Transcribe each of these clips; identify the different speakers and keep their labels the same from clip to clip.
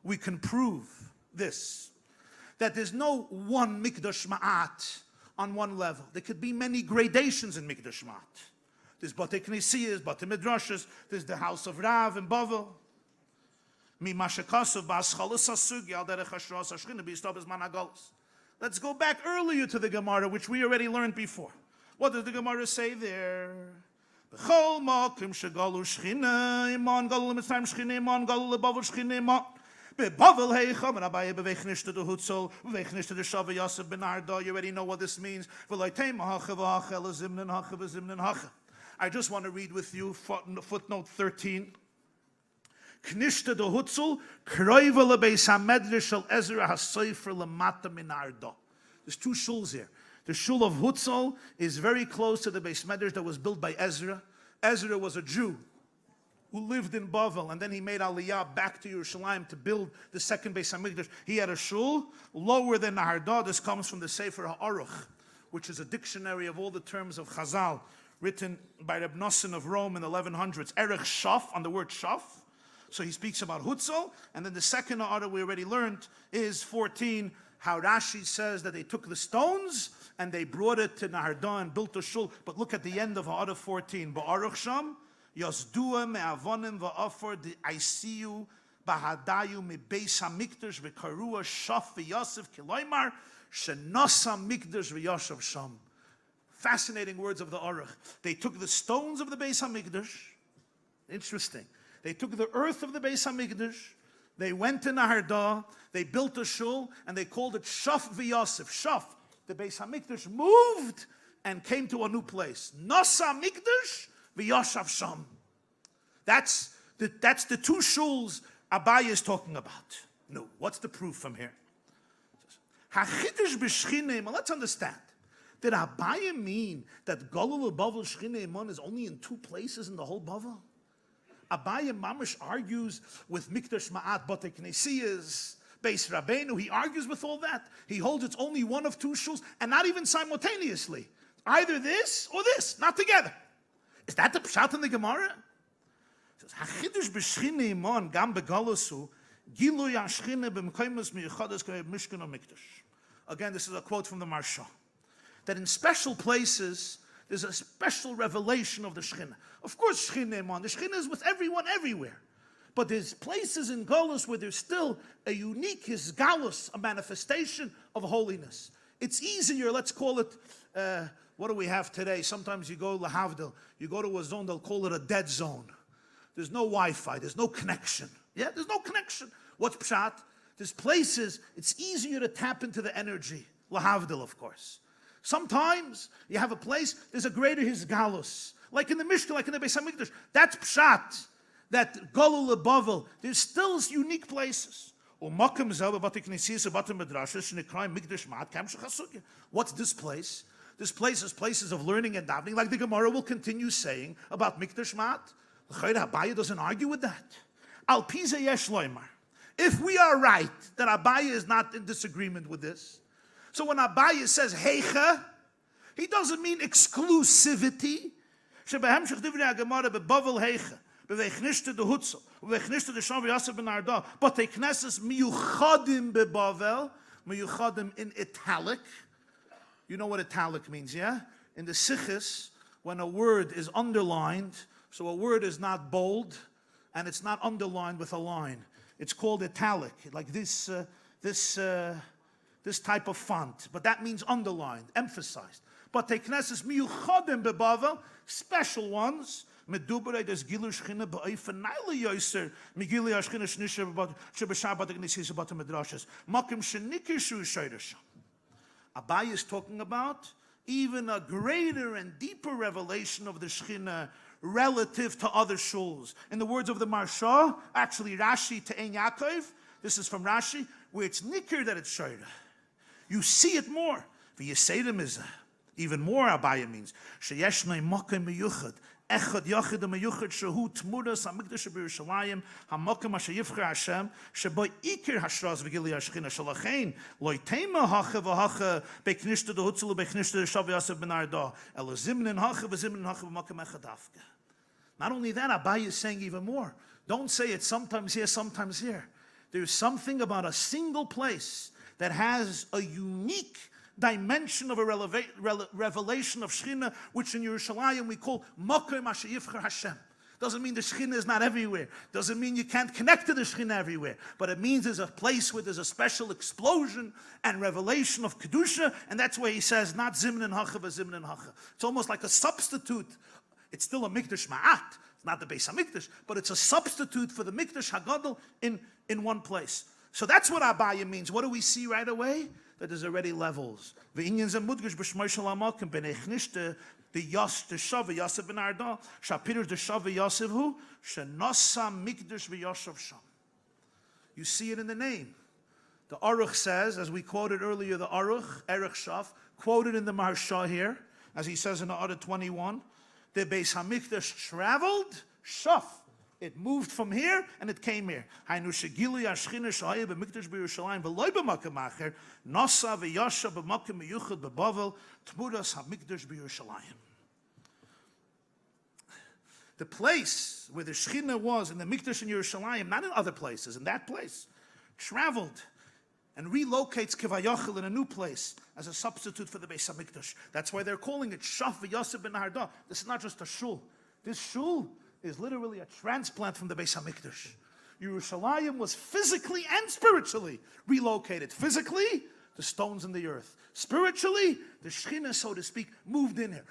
Speaker 1: We can prove this, that there's no one mikdash ma'at on one level. There could be many gradations in mikdash ma'at. There's Batei Knesiyas, Batei Midrashas, there's the house of Rav and Bavel. Let's go back earlier to the Gemara, which we already learned before. What does the Gemara say there? Bebavel heicham, and Abaye bewegt nicht to the Hutzel, bewegt nicht to the Shava Yosef ben Arda. You already know what this means. I just want to read with you footnote 13. Knishta de Hutzel, kroiva le Beis HaMedrash shel Ezra HaSeif lemata min Arda. There's two shuls here. The shul of Hutzel is very close to the Beis Medrash that was built by Ezra. Ezra was a Jew who lived in Bavel, and then he made Aliyah back to Yerushalayim to build the second Beis HaMikdash. He had a shul lower than Naharda. This comes from the Sefer HaAruch, which is a dictionary of all the terms of Chazal, written by Reb Nosson of Rome in the 1100s. Erech Shaf, on the word Shaf. So he speaks about Hutzel, and then the second order we already learned is 14, how Rashi says that they took the stones and they brought it to Naharda and built a shul. But look at the end of order 14. Ba'aruch Sham, Yosdua me'avonim va'afor de'aisiyu bahadayu me'beis ha'mikdash v'karua shaf v'yosef kiloymar she'nosa mikdash v'yoshav sham. Fascinating words of the Aruch. They took the stones of the Beis HaMikdash. Interesting. They took the earth of the Beis HaMikdash. They went to Naharda. They built a shul, and they called it Shaf v'Yosef. Shaf. The Beis HaMikdash moved and came to a new place. Nosa Mikdash v'Yoshav Sham. That's the two shuls Abaye is talking about. No, what's the proof from here? Hachidish b'shchine. Let's understand. Did Abaye mean that Golul Bavel Shchine Iman is only in two places in the whole Bavel? Abaye Mamish argues with Mikdash Ma'at Batei Knesiyas, Beis Rabbeinu. He argues with all that. He holds it's only one of two shuls, and not even simultaneously. Either this or this, not together. Is that the pshat in the Gemara? It says, Hachidush b'shchine iman gam begalosu gilu yashchine b'mkaymus miyichadas k'yeb mishkan o-mikdash. Again, this is a quote from the Marsha. That in special places, there's a special revelation of the Shechina. Of course, Shechina iman. The Shechina is with everyone everywhere. But there's places in Golus where there's still a unique Hisgalus, a manifestation of holiness. It's easier, let's call it, what do we have today? Sometimes you go lahavdil, you go to a zone, they'll call it a dead zone. There's no Wi-Fi, there's no connection. Yeah, there's no connection. What's pshat? There's places, it's easier to tap into the energy. Lahavdil, of course. Sometimes you have a place, there's a greater Hisgalus. Like in the Mishkan, like in the Beis HaMikdash. That's pshat. That Golul Bavel, there's still unique places. What's this place? This place is places of learning and davening, like the Gemara will continue saying about Mikdash Mat. Abaye doesn't argue with that. Al Pize Yesh Loimar. If we are right that Abaye is not in disagreement with this, so when Abaye says Heicha, he doesn't mean exclusivity. Shebehem Shechdivrei HaGemara bebavel Heicha. Bewechnishte de Hutzel, bewechnishte de Shav Yosef ben Arda, but they knesses miyuchadim bebavel, miyuchadim in italic. You know what italic means, yeah? In the Sichis, when a word is underlined, so a word is not bold, and it's not underlined with a line. It's called italic, like this type of font, but that means underlined, emphasized. But they knesses miyuchadim bebavel, special ones. Medubare des gilu shchina ba'ofen naila yoser migili ashchina shnisha shebeshabat agnesis about the midrashas makim shenikishu shayrish. Abaye is talking about even a greater and deeper revelation of the Shechina relative to other shuls. In the words of the Marsha, actually Rashi to Ein Yaakov, this is from Rashi, where it's nikir that it's shayra. You see it more. V'yeseidim is even more. Abaye means sheyeshnei makim miyuchad. Echad yachid meyuchad shehu tmuras hamikdash b'Yerushalayim hamakom asher yivcher Hashem shebo ikir hashras v'gili hashchina shalachein loitema hacha v'hacha beknishta de hutzel beknishta de shav yasef ben arda elazimnin hacha v'zimnin hacha v'makom echad afka. Not only that, Abaye is saying even more. Don't say it's sometimes here, sometimes here. There's something about a single place that has a unique dimension of a revelation of Shechina, which in Yerushalayim we call Mokem Asher Yivchar Hashem. Doesn't mean the Shechina is not everywhere. Doesn't mean you can't connect to the Shechina everywhere. But it means there's a place where there's a special explosion and revelation of Kedusha, and that's why he says, not Zimnin Hacha, but Zimnin Hacha. It's almost like a substitute. It's still a Mikdash Ma'at. It's not the Beis HaMikdash, but it's a substitute for the Mikdash HaGadol in one place. So that's what Abaye means. What do we see right away? That there's already levels. The Shava Yosef ben Arda, Shapir the Shava Yosef who Shenosa Mikdash v'Yoshav Sham. You see it in the name. The Aruch says, as we quoted earlier, the Aruch Erech Shaf quoted in the Maharsha here, as he says in the Order 21, the Beis Hamikdash traveled Shaf. It moved from here and it came here. Haynu shegili ashchina shaya b'mikdash b'Yerushalayim v'loy b'makom acher nasa v'yasha b'makom miyuchad b'Bavel tmuras hamikdash b'Yerushalayim. The place where the Shechina was in the Mikdash in Yerushalayim, not in other places, in that place, traveled and relocates Kivayachal in a new place as a substitute for the Beis HaMikdash. That's why they're calling it Shaf v'Yosef ben Harda. This is not just a shul. This shul is literally a transplant from the Beis HaMikdash. Yerushalayim was physically and spiritually relocated. Physically, the stones in the earth. Spiritually, the Shechina, so to speak, moved in here.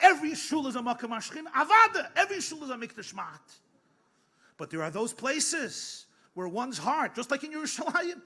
Speaker 1: Every shul is a Makam HaShechina. Avada, every shul is a Mikdash Ma'at. But there are those places where one's heart, just like in Yerushalayim.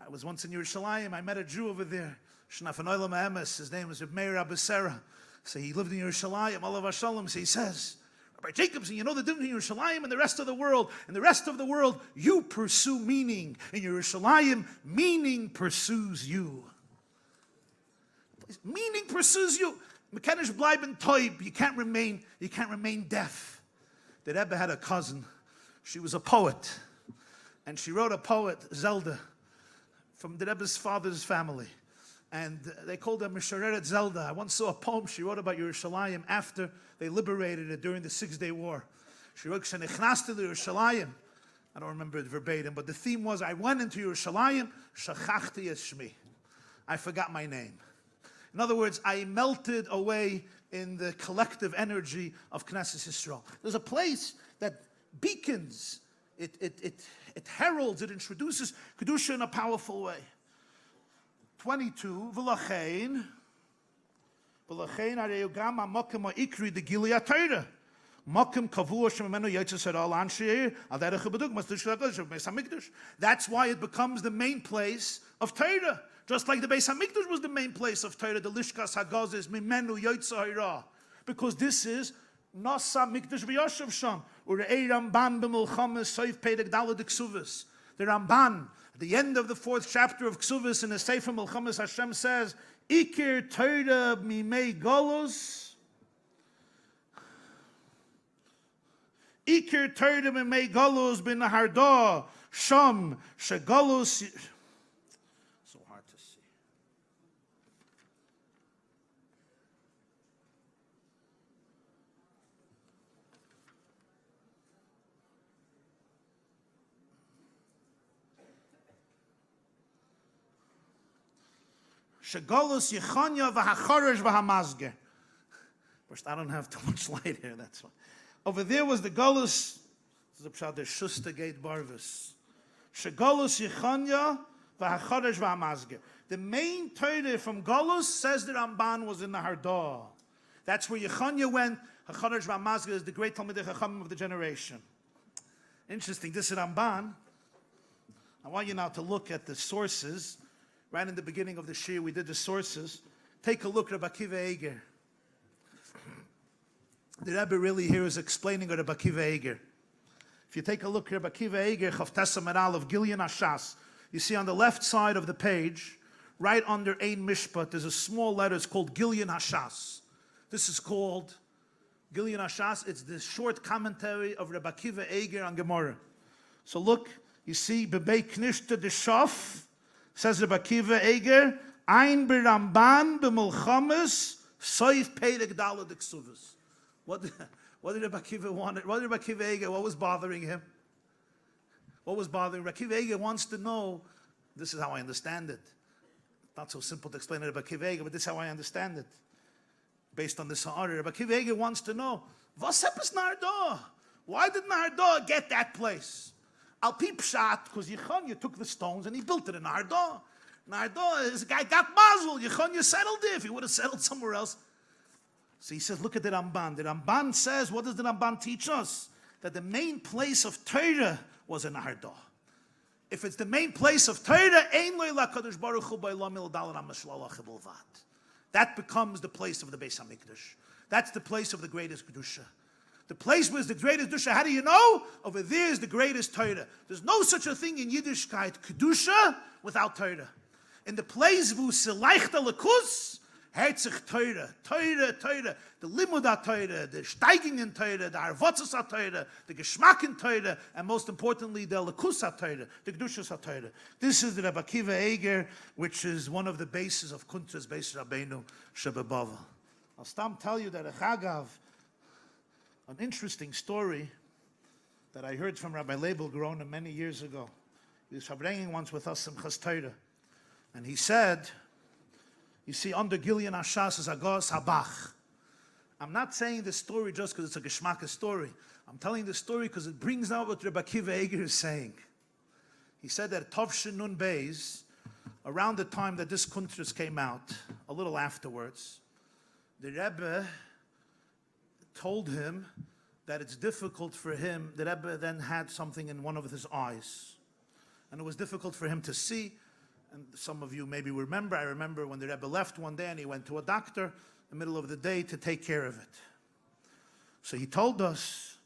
Speaker 1: I was once in Yerushalayim, I met a Jew over there. Shnafanoilam Emes, his name was Meir Abisera. So he lived in Yerushalayim, Olav Hashalom. So he says, Rabbi Jacobson, you know the difference in Yerushalayim and the rest of the world. In the rest of the world, you pursue meaning. In Yerushalayim, meaning pursues you. Meaning pursues you. Mekanish bleiben toib. You can't remain deaf. The Rebbe had a cousin. She was a poet. And she wrote a poet, Zelda, from the Rebbe's father's family. And they called her Mishareret Zelda. I once saw a poem she wrote about Yerushalayim after they liberated it during the 6-day war. She wrote, Shenichnaste Yerushalayim. I don't remember it verbatim, but the theme was, I went into Yerushalayim, Shachachti es Shmi. I forgot my name. In other words, I melted away in the collective energy of Knesset Yisrael. There's a place that beacons, it heralds, it introduces Kedusha in a powerful way. 22, V'lachein areu gam ha'mokem ha'ikri de Gili HaTorah. Mokem kavua shememenu yitzes ha'al ansheir al derech ha'bedugmas d'shel HaKodesh of Beis HaMikdash. That's why it becomes the main place of Torah. Just like the Beis HaMikdash was the main place of Torah, the Lishkas HaGazes mimenu yitzes ha'ira. Because this is Nasa Mikdash v'Yoshav Sham. Ure'ei Ramban b'milchames Seif Perek Daled Ksuvos. The Ramban, at the end of the 4th chapter of Ksuvos in the Seif Milchames, Hashem says, Ikir Torah mimei Golos. Ikir Torah mimei Golos bin Harda Sham Shegolos. So hard to see. Shegolus Yechanya v'hachoresh v'hamazge. First, I don't have too much light here, that's why. Over there was the Golus, this is a pshat, the Shusta Gate Barvis. Shegolus Yechanya v'hachoresh v'hamazge. The main Torah from Golus, says the Ramban, was in the Hardah. That's where Yechanya went. Hachoresh v'hamazge is the great Talmidei Chachamim of the generation. Interesting, this is Ramban. I want you now to look at the sources. Right in the beginning of the Shir, we did the sources. Take a look at Rabbi Akiva Eiger. The Rebbe really here is explaining Rabbi Akiva Eiger. If you take a look at Rabbi Akiva Eiger, Chavtesa Meral of Gilyon Hashas, you see on the left side of the page, right under Ein Mishpat, there's a small letter, it's called Gilyon Hashas. This is called Gilyon Hashas. It's the short commentary of Rabbi Akiva Eiger on Gemara. So look, you see, Bebei Knishta de Shaf, says Rabbi Akiva Eiger, Ein B'Ramban B'Milchames Seif Perek Daled Ksuvos. What did Rabbi Akiva want? What did Rabbi Akiva Eger, what was bothering him? What was bothering Rabbi Akiva Eger wants to know, this is how I understand it. Not so simple to explain it Rabbi Akiva Eger, but this is how I understand it. Based on this Ha'ara, Rabbi Akiva Eger wants to know, was happened Nardo? Why did Nardo get that place? Al pi pshat, because Yechonya took the stones and he built it in Nardo. Nardo, this guy got mazel. Yechonya settled it. If he would have settled somewhere else. So he says, look at the Ramban. The Ramban says, what does the Ramban teach us? That the main place of Torah was in Nardo. If it's the main place of Torah, that becomes the place of the Beis HaMikdash. That's the place of the greatest Kedusha. The place where is the greatest Kedusha. How do you know? Over there is the greatest Torah. There's no such a thing in Yiddishkeit, Kedusha, without Torah. In the place wo seleichte lekus, herzich Torah, Torah, the limud Torah, the steiging in Torah, the arvotzes Torah, the geschmack in Torah, and most importantly, the lekus Torah, the kedushas Torah. This is the Rabbi Akiva Eger, which is one of the bases of Kuntres, Beis Rabbeinu, Shebebavel. I'll tell you that a Chagav, an interesting story that I heard from Rabbi Label Grona many years ago. He was bringing once with us Simchas Torah. And he said, you see, under Gillian Ashas is Agos Habach. I'm not saying this story just because it's a Geschmack story. I'm telling the story because it brings out what Rabbi Akiva Eger is saying. He said that Tovshin Nun Beis, around the time that this Kuntres came out, a little afterwards, the Rebbe told him that it's difficult for him. The Rebbe then had something in one of his eyes. And it was difficult for him to see. And some of you maybe remember, I remember when the Rebbe left one day and he went to a doctor in the middle of the day to take care of it. So he told us,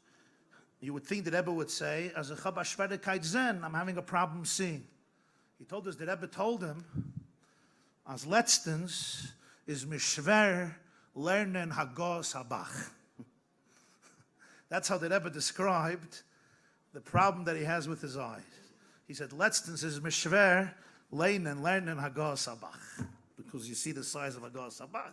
Speaker 1: you would think the Rebbe would say, as a Chabad Shvedekait Zen, I'm having a problem seeing. He told us, the Rebbe told him, as letztens is mishver lernen hagos habach. That's how the Rebbe described the problem that he has with his eyes. He said, letztens is mishver lernen hagos habach. Because you see the size of hagos habach.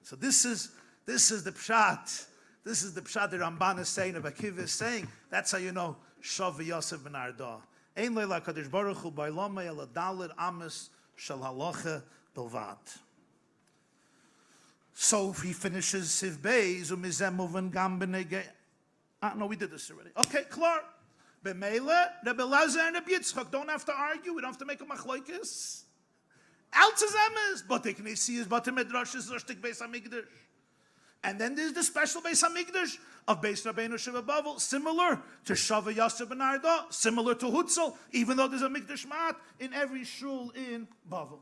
Speaker 1: So this is the pshat. This is the pshat the Ramban is saying, Rabbi Akiva is saying. That's how you know Shav Yosef ben Arda. Ein leila kadosh baruch hu ba'ilama ela daled amis shel halacha bilvad. So he finishes Seif Beis umizem uven gam b'negei. No, we did this already. Okay, klar. B'meila, Rebbe Lazar and Rebbe Yitzchak don't have to argue. We don't have to make a machlokes. Altzes but they can see his bottom medrash richtig Beis HaMikdash. And then there's the special Beis HaMikdash of Beis Rabbeinu Shebebavel, similar to Shava Yosef ben Arda, similar to Hutzel, even though there's a Mikdash Mat in every shul in Bavel.